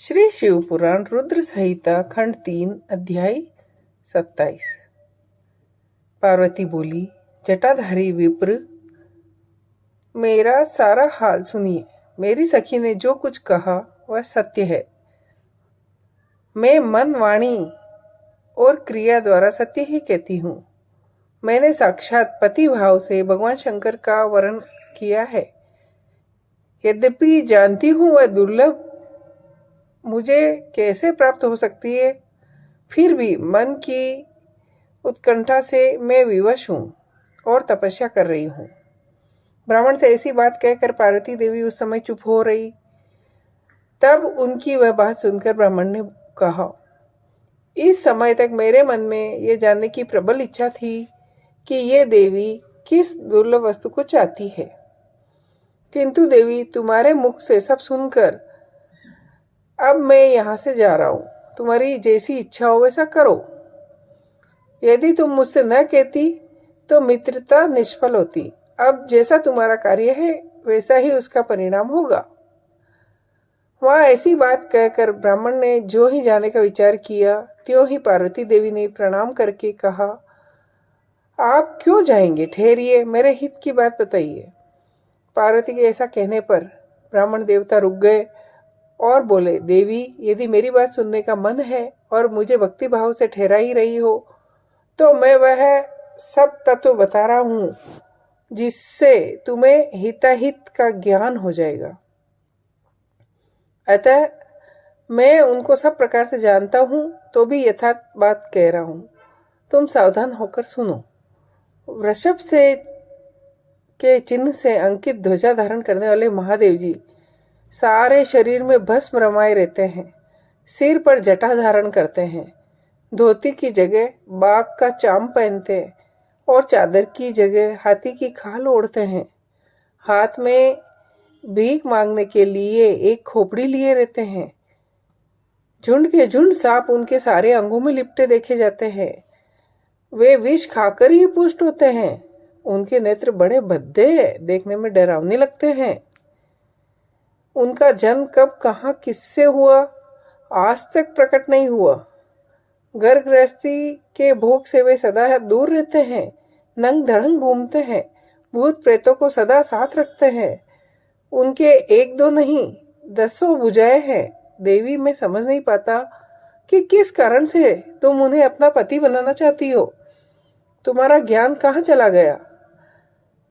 श्री शिव पुराण रुद्र संहिता खंड 3 अध्याय 27। पार्वती बोली, जटाधारी विप्र, मेरा सारा हाल सुनिए। मेरी सखी ने जो कुछ कहा वह सत्य है। मैं मन, वाणी और क्रिया द्वारा सत्य ही कहती हूँ। मैंने साक्षात पति भाव से भगवान शंकर का वर्ण किया है। यद्यपि जानती हूँ वह दुर्लभ मुझे कैसे प्राप्त हो सकती है, फिर भी मन की उत्कंठा से मैं विवश हूँ और तपस्या कर रही हूँ। ब्राह्मण से ऐसी बात कहकर पार्वती देवी उस समय चुप हो रही। तब उनकी वह बात सुनकर ब्राह्मण ने कहा, इस समय तक मेरे मन में यह जानने की प्रबल इच्छा थी कि ये देवी किस दुर्लभ वस्तु को चाहती है, किंतु देवी तुम्हारे मुख से सब सुनकर अब मैं यहाँ से जा रहा हूँ। तुम्हारी जैसी इच्छा हो वैसा करो। यदि तुम मुझसे न कहती तो मित्रता निष्फल होती। अब जैसा तुम्हारा कार्य है वैसा ही उसका परिणाम होगा। वहां ऐसी बात कहकर ब्राह्मण ने जो ही जाने का विचार किया, त्यों ही पार्वती देवी ने प्रणाम करके कहा, आप क्यों जाएंगे? ठहरिए, मेरे हित की बात बताइए। पार्वती के ऐसा कहने पर ब्राह्मण देवता रुक गए और बोले, देवी, यदि मेरी बात सुनने का मन है और मुझे भक्ति भाव से ठहरा ही रही हो तो मैं वह सब तत्व बता रहा हूँ जिससे तुम्हें हिताहित का ज्ञान हो जाएगा। अतः मैं उनको सब प्रकार से जानता हूँ तो भी यथार्थ बात कह रहा हूँ। तुम सावधान होकर सुनो। वृषभ से के चिन्ह से अंकित ध्वजा धारण करने वाले महादेव जी सारे शरीर में भस्म रमाए रहते हैं। सिर पर जटा धारण करते हैं। धोती की जगह बाघ का चाम पहनते हैं और चादर की जगह हाथी की खाल ओढ़ते हैं। हाथ में भीख मांगने के लिए एक खोपड़ी लिए रहते हैं। झुंड के झुंड सांप उनके सारे अंगों में लिपटे देखे जाते हैं। वे विष खाकर ही पुष्ट होते हैं। उनके नेत्र बड़े भद्दे, देखने में डरावने लगते हैं। उनका जन्म कब, कहाँ, किससे हुआ, आज तक प्रकट नहीं हुआ। घर गृहस्थी के भोग से वे सदा दूर रहते हैं। नंग धड़ंग घूमते हैं। भूत प्रेतों को सदा साथ रखते हैं। उनके एक दो नहीं, दसों भुजाएं हैं। देवी, मैं समझ नहीं पाता कि किस कारण से तुम उन्हें अपना पति बनाना चाहती हो। तुम्हारा ज्ञान कहाँ चला गया?